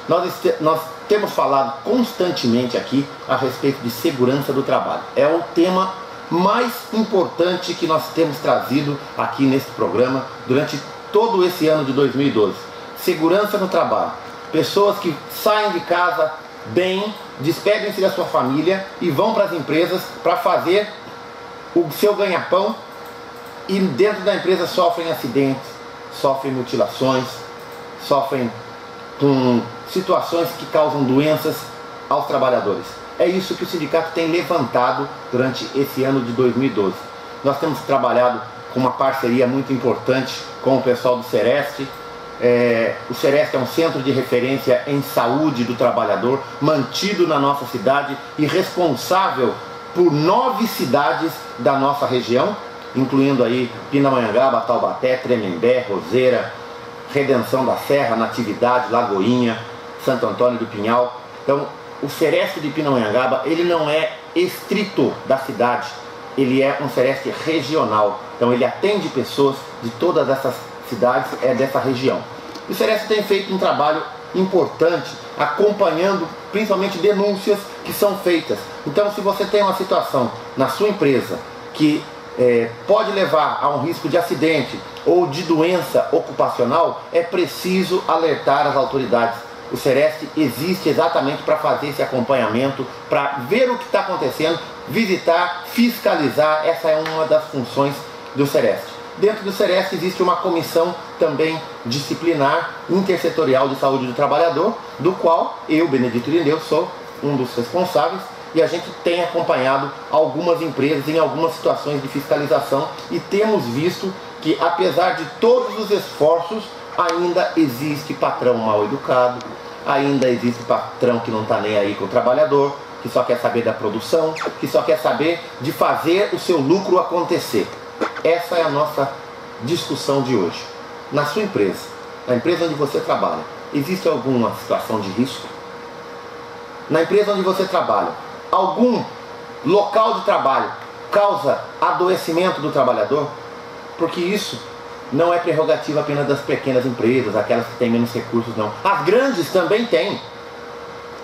Nós temos falado constantemente aqui a respeito de segurança do trabalho. É o tema mais importante que nós temos trazido aqui nesse programa durante todo esse ano de 2012. Segurança no trabalho. Pessoas que saem de casa bem, despedem-se da sua família e vão para as empresas para fazer o seu ganha-pão e dentro da empresa sofrem acidentes, sofrem mutilações, sofrem com situações que causam doenças aos trabalhadores. É isso que o sindicato tem levantado durante esse ano de 2012. Nós temos trabalhado com uma parceria muito importante com o pessoal do Sereste. O Sereste é um centro de referência em saúde do trabalhador, mantido na nossa cidade e responsável por 9 cidades da nossa região, incluindo aí Pindamonhangaba, Taubaté, Tremembé, Roseira, Redenção da Serra, Natividade, Lagoinha, Santo Antônio do Pinhal. Então, o Sereste de Pindamonhangaba, ele não é estrito da cidade, ele é um Sereste regional. Então, ele atende pessoas de todas essas cidades, dessa região. O Sereste tem feito um trabalho importante, acompanhando principalmente denúncias que são feitas. Então, se você tem uma situação na sua empresa que pode levar a um risco de acidente ou de doença ocupacional, é preciso alertar as autoridades. O Sereste existe exatamente para fazer esse acompanhamento, para ver o que está acontecendo, visitar, fiscalizar. Essa é uma das funções do Sereste. Dentro do Sereste existe uma comissão também disciplinar intersetorial de saúde do trabalhador, do qual eu, Benedito Irineu, sou um dos responsáveis, e a gente tem acompanhado algumas empresas em algumas situações de fiscalização e temos visto que, apesar de todos os esforços, ainda existe patrão mal educado, ainda existe patrão que não está nem aí com o trabalhador, que só quer saber da produção, que só quer saber de fazer o seu lucro acontecer. Essa é a nossa discussão de hoje. Na sua empresa, na empresa onde você trabalha, existe alguma situação de risco? Na empresa onde você trabalha, algum local de trabalho causa adoecimento do trabalhador? Porque isso não é prerrogativa apenas das pequenas empresas, aquelas que têm menos recursos, não. As grandes também têm.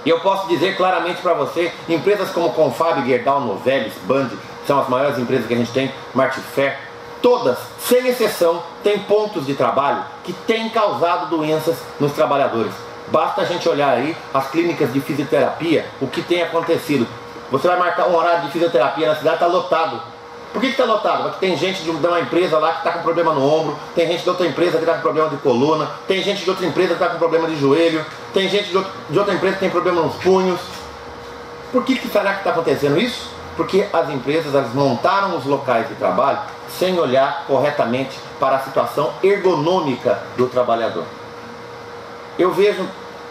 E eu posso dizer claramente para você, empresas como Confab, Gerdau, Novelis, Band, são as maiores empresas que a gente tem, Martifé, todas, sem exceção, têm pontos de trabalho que têm causado doenças nos trabalhadores. Basta a gente olhar aí as clínicas de fisioterapia, o que tem acontecido. Você vai marcar um horário de fisioterapia na cidade, está lotado. Por que está lotado? Porque tem gente de uma empresa lá que está com problema no ombro, tem gente de outra empresa que está com problema de coluna, tem gente de outra empresa que está com problema de joelho, tem gente de outra empresa que tem problema nos punhos. Por que será que está acontecendo isso? Porque as empresas elas montaram os locais de trabalho sem olhar corretamente para a situação ergonômica do trabalhador. Eu vejo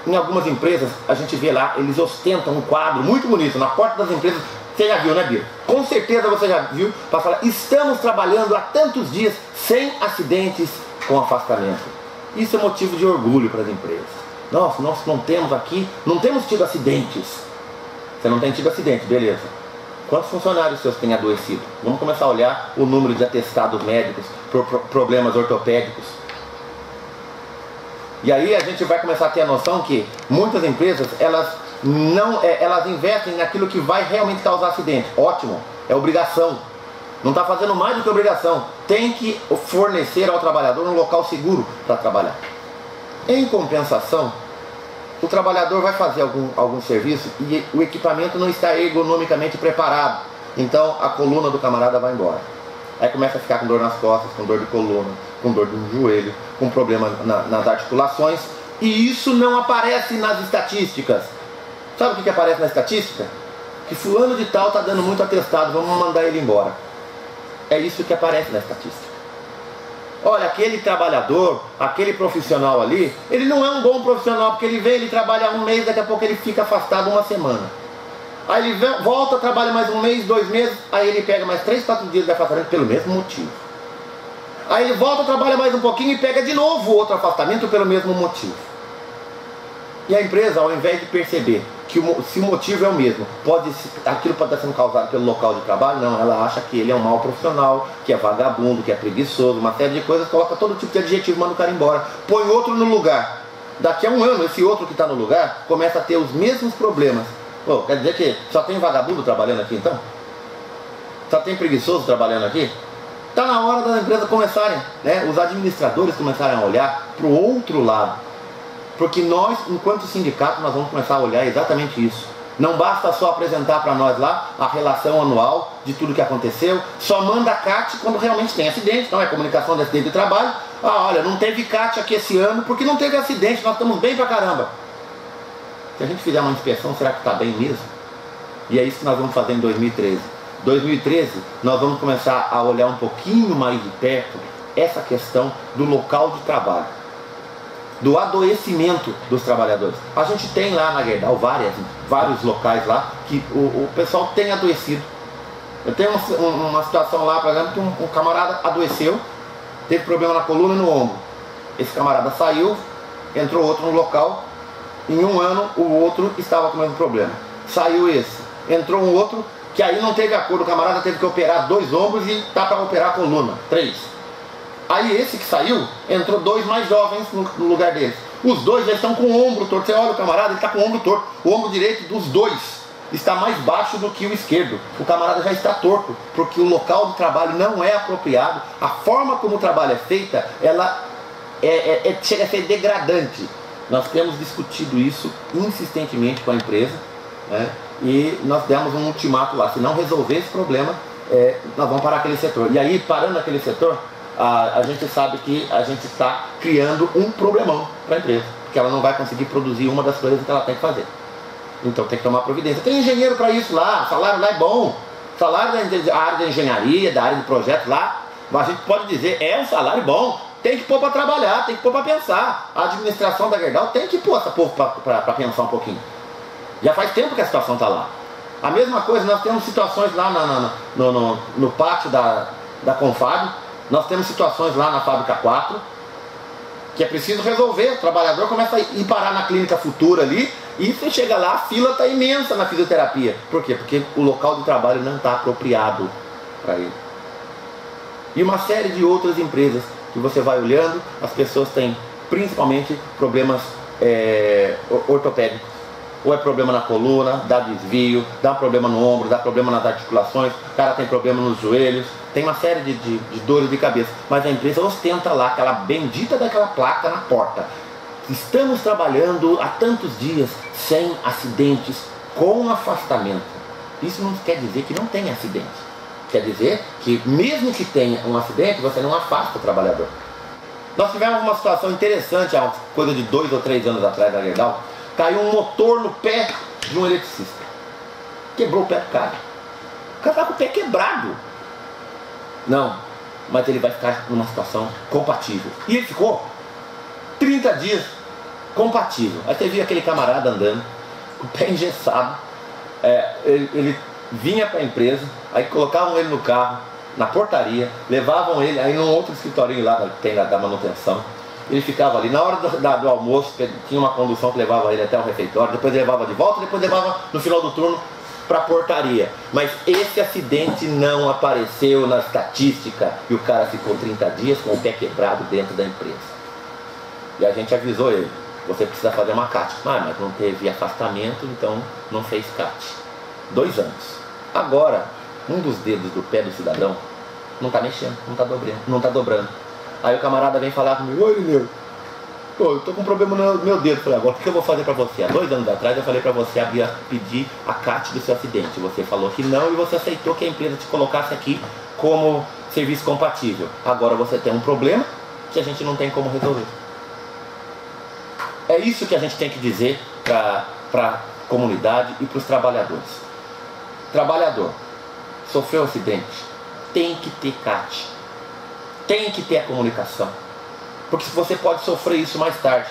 em algumas empresas, a gente vê lá, eles ostentam um quadro muito bonito na porta das empresas. Você já viu, né, Bia? Com certeza você já viu, para falar, estamos trabalhando há tantos dias sem acidentes com afastamento. Isso é motivo de orgulho para as empresas. Nossa, nós não temos aqui, não temos tido acidentes. Você não tem tido acidente, beleza. Quantos funcionários seus têm adoecido? Vamos começar a olhar o número de atestados médicos por problemas ortopédicos. E aí a gente vai começar a ter a noção que muitas empresas, elas investem naquilo que vai realmente causar acidente. Ótimo, é obrigação. Não está fazendo mais do que obrigação. Tem que fornecer ao trabalhador um local seguro para trabalhar. Em compensação, o trabalhador vai fazer algum serviço e o equipamento não está ergonomicamente preparado. Então a coluna do camarada vai embora. Aí começa a ficar com dor nas costas, com dor de coluna, com dor no joelho, com problema nas articulações. E isso não aparece nas estatísticas. Sabe o que aparece na estatística? Que fulano de tal está dando muito atestado, vamos mandar ele embora. É isso que aparece na estatística. Olha, aquele trabalhador, aquele profissional ali, ele não é um bom profissional, porque ele vem, ele trabalha um mês, daqui a pouco ele fica afastado uma semana. Aí ele volta, trabalha mais um mês, 2 meses, aí ele pega mais 3, 4 dias de afastamento pelo mesmo motivo. Aí ele volta, trabalha mais um pouquinho e pega de novo outro afastamento pelo mesmo motivo. E a empresa, ao invés de perceber que se o motivo é o mesmo, aquilo pode estar sendo causado pelo local de trabalho, não, ela acha que ele é um mau profissional, que é vagabundo, que é preguiçoso, uma série de coisas, coloca todo tipo de adjetivo, manda o cara embora, põe outro no lugar. Daqui a um ano, esse outro que está no lugar começa a ter os mesmos problemas. Pô, quer dizer que só tem vagabundo trabalhando aqui então? Só tem preguiçoso trabalhando aqui? Está na hora das empresas começarem, né, os administradores começarem a olhar para o outro lado. Porque nós, enquanto sindicato, nós vamos começar a olhar exatamente isso. Não basta só apresentar para nós lá a relação anual de tudo que aconteceu. Só manda CAT quando realmente tem acidente. Então é comunicação de acidente de trabalho. Ah, olha, não teve CAT aqui esse ano porque não teve acidente. Nós estamos bem pra caramba. Se a gente fizer uma inspeção, será que está bem mesmo? E é isso que nós vamos fazer em 2013. 2013, nós vamos começar a olhar um pouquinho mais de perto essa questão do local de trabalho, do adoecimento dos trabalhadores. A gente tem lá na Gerdau vários locais lá que o pessoal tem adoecido. Eu tenho uma situação lá, por exemplo, que um camarada adoeceu, teve problema na coluna e no ombro. Esse camarada saiu, entrou outro no local, em um ano o outro estava com o mesmo problema. Saiu esse, entrou um outro, que aí não teve acordo, o camarada teve que operar 2 ombros e tá para operar a coluna, 3. Aí esse que saiu, entrou 2 mais jovens no lugar deles. Os 2 já estão com o ombro torto. Você olha o camarada, ele está com o ombro torto. O ombro direito dos 2 está mais baixo do que o esquerdo. O camarada já está torto, porque o local de trabalho não é apropriado. A forma como o trabalho é feita, ela chega a ser degradante. Nós temos discutido isso insistentemente com a empresa, né? E nós demos um ultimato lá. Se não resolver esse problema, nós vamos parar aquele setor. E aí, parando aquele setor, a gente sabe que a gente está criando um problemão para a empresa, porque ela não vai conseguir produzir uma das coisas que ela tem que fazer. Então tem que tomar providência. Tem engenheiro para isso lá, o salário lá é bom. O salário da área da engenharia, da área de projeto lá, a gente pode dizer, é um salário bom. Tem que pôr para trabalhar, tem que pôr para pensar. A administração da Gerdau tem que pôr essa povo para pensar um pouquinho. Já faz tempo que a situação está lá. A mesma coisa, nós temos situações lá no pátio da Confab. Nós temos situações lá na Fábrica 4 que é preciso resolver. O trabalhador começa a ir parar na clínica futura ali e você chega lá, a fila está imensa na fisioterapia. Por quê? Porque o local de trabalho não está apropriado para ele. E uma série de outras empresas que você vai olhando, as pessoas têm principalmente problemas ortopédicos. Ou é problema na coluna, dá desvio, dá problema no ombro, dá problema nas articulações, o cara tem problema nos joelhos, tem uma série de dores de cabeça. Mas a empresa ostenta lá aquela bendita daquela placa na porta. Estamos trabalhando há tantos dias sem acidentes, com afastamento. Isso não quer dizer que não tem acidente. Quer dizer que mesmo que tenha um acidente, você não afasta o trabalhador. Nós tivemos uma situação interessante há coisa de 2 ou 3 anos atrás na Gerdau. Caiu um motor no pé de um eletricista. Quebrou o pé do cara. O cara está com o pé quebrado. Não, mas ele vai ficar numa situação compatível. E ele ficou 30 dias compatível. Aí você via aquele camarada andando, com o pé engessado. Ele vinha para a empresa, aí colocavam ele no carro, na portaria, levavam ele, aí num outro escritorinho lá que tem da manutenção. Ele ficava ali, na hora do almoço, tinha uma condução que levava ele até o refeitório, depois levava de volta, depois levava no final do turno para a portaria. Mas esse acidente não apareceu na estatística e o cara ficou 30 dias com o pé quebrado dentro da empresa. E a gente avisou ele, você precisa fazer uma CAT. Mas não teve afastamento, então não fez CAT. 2 anos. Agora, um dos dedos do pé do cidadão não está mexendo, não está dobrando. Aí o camarada vem falar comigo, oi meu, eu tô com um problema no meu dedo. Eu falei, agora o que eu vou fazer pra você? Há 2 anos atrás eu falei pra você pedir a CAT do seu acidente. Você falou que não e você aceitou que a empresa te colocasse aqui como serviço compatível. Agora você tem um problema que a gente não tem como resolver. É isso que a gente tem que dizer para a comunidade e para os trabalhadores. Trabalhador, sofreu um acidente, tem que ter CAT. Tem que ter a comunicação, porque você pode sofrer isso mais tarde.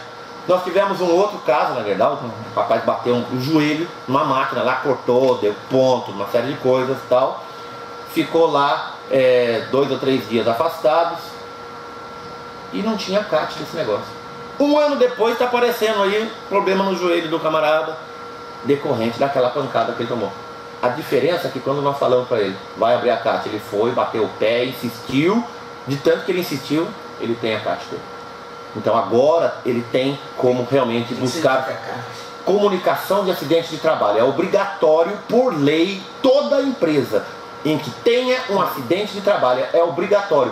Nós tivemos um outro caso, na verdade, o rapaz bateu um joelho numa máquina lá, cortou, deu ponto, uma série de coisas e tal. Ficou lá 2 ou 3 dias afastados e não tinha CAT desse negócio. 1 ano depois está aparecendo aí problema no joelho do camarada, decorrente daquela pancada que ele tomou. A diferença é que quando nós falamos para ele, vai abrir a CAT, ele foi, bateu o pé, insistiu. De tanto que ele insistiu, ele tem a CAT dele. Então agora ele tem como realmente buscar comunicação de acidente de trabalho. É obrigatório por lei, toda empresa em que tenha um acidente de trabalho é obrigatório.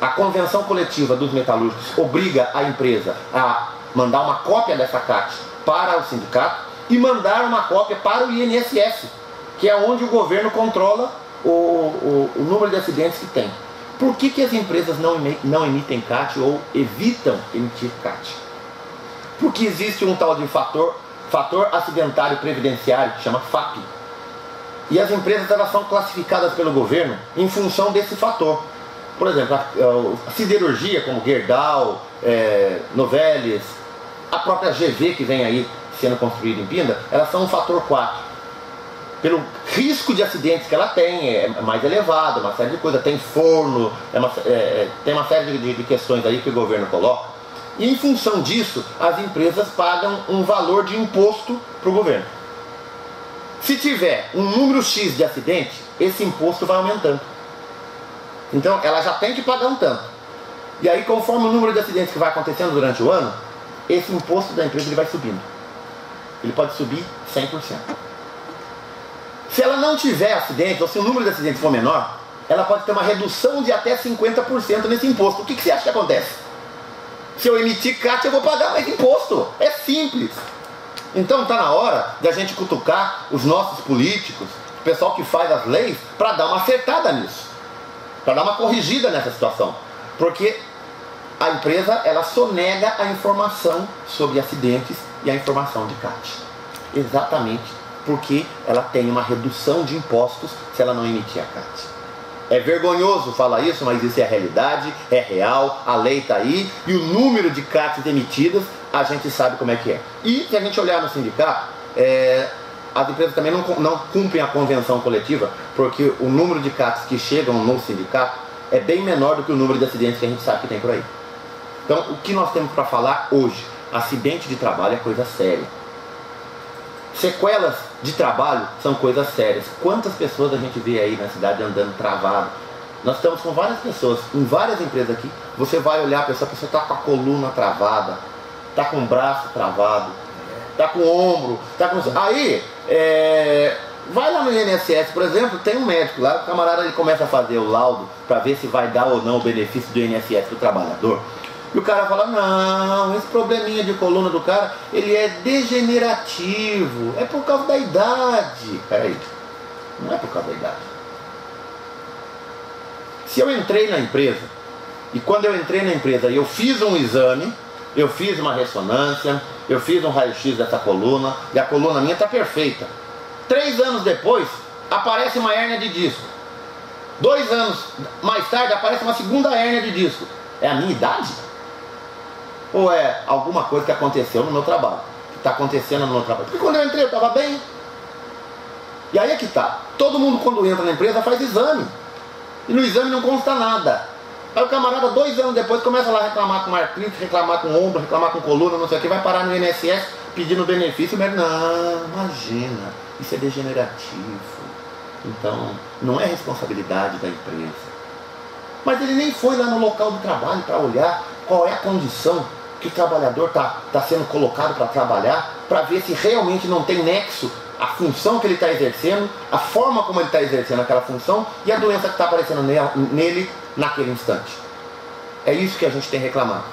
A convenção coletiva dos metalúrgicos obriga a empresa a mandar uma cópia dessa CAT para o sindicato e mandar uma cópia para o INSS, que é onde o governo controla o número de acidentes que tem. Por que as empresas não emitem CAT ou evitam emitir CAT? Porque existe um tal de fator acidentário previdenciário, que chama FAP. E as empresas elas são classificadas pelo governo em função desse fator. Por exemplo, a siderurgia, como Gerdau, Novelis, a própria GV que vem aí sendo construída em Pinda, elas são um fator 4. Pelo risco de acidentes que ela tem, é mais elevado, uma série de coisas, tem forno, tem uma série de questões aí que o governo coloca. E em função disso, as empresas pagam um valor de imposto para o governo. Se tiver um número X de acidentes, esse imposto vai aumentando. Então ela já tem que pagar um tanto. E aí, conforme o número de acidentes que vai acontecendo durante o ano, esse imposto da empresa ele vai subindo. Ele pode subir 100%. Se ela não tiver acidentes, ou se o número de acidentes for menor, ela pode ter uma redução de até 50% nesse imposto. O que você acha que acontece? Se eu emitir CAT, eu vou pagar mais imposto. É simples. Então está na hora de a gente cutucar os nossos políticos, o pessoal que faz as leis, para dar uma acertada nisso. Para dar uma corrigida nessa situação. Porque a empresa ela sonega a informação sobre acidentes e a informação de CAT. Exatamente porque ela tem uma redução de impostos se ela não emitir a CAT. É vergonhoso falar isso, mas isso é a realidade, é real, a lei está aí e o número de CATs emitidas a gente sabe como é que é. E se a gente olhar no sindicato, as empresas também não cumprem a convenção coletiva, porque o número de CATs que chegam no sindicato é bem menor do que o número de acidentes que a gente sabe que tem por aí. Então, o que nós temos para falar hoje? Acidente de trabalho é coisa séria. Sequelas de trabalho são coisas sérias. Quantas pessoas a gente vê aí na cidade andando travado? Nós estamos com várias pessoas, em várias empresas aqui. Você vai olhar a pessoa está com a coluna travada, está com o braço travado, está com o ombro, está com... Aí, vai lá no INSS, por exemplo, tem um médico lá, o camarada ele começa a fazer o laudo para ver se vai dar ou não o benefício do INSS para o trabalhador. E o cara fala, não, esse probleminha de coluna do cara, ele é degenerativo, é por causa da idade. Peraí, não é por causa da idade. Se eu entrei na empresa, e quando eu entrei na empresa eu fiz um exame, eu fiz uma ressonância, eu fiz um raio-x dessa coluna, e a coluna minha está perfeita. 3 anos depois, aparece uma hérnia de disco. 2 anos mais tarde, aparece uma segunda hérnia de disco. É a minha idade? Ou é alguma coisa que aconteceu no meu trabalho? Que está acontecendo no meu trabalho? Porque quando eu entrei eu estava bem. E aí é que tá. Todo mundo quando entra na empresa faz exame. E no exame não consta nada. Aí o camarada 2 anos depois começa lá a reclamar com artrite, reclamar com ombro, reclamar com coluna, não sei o que, vai parar no INSS pedindo benefício, mas não, imagina, isso é degenerativo. Então, não é responsabilidade da empresa. Mas ele nem foi lá no local do trabalho para olhar qual é a condição que o trabalhador está sendo colocado para trabalhar, para ver se realmente não tem nexo a função que ele está exercendo, a forma como ele está exercendo aquela função e a doença que está aparecendo nele naquele instante. É isso que a gente tem reclamado.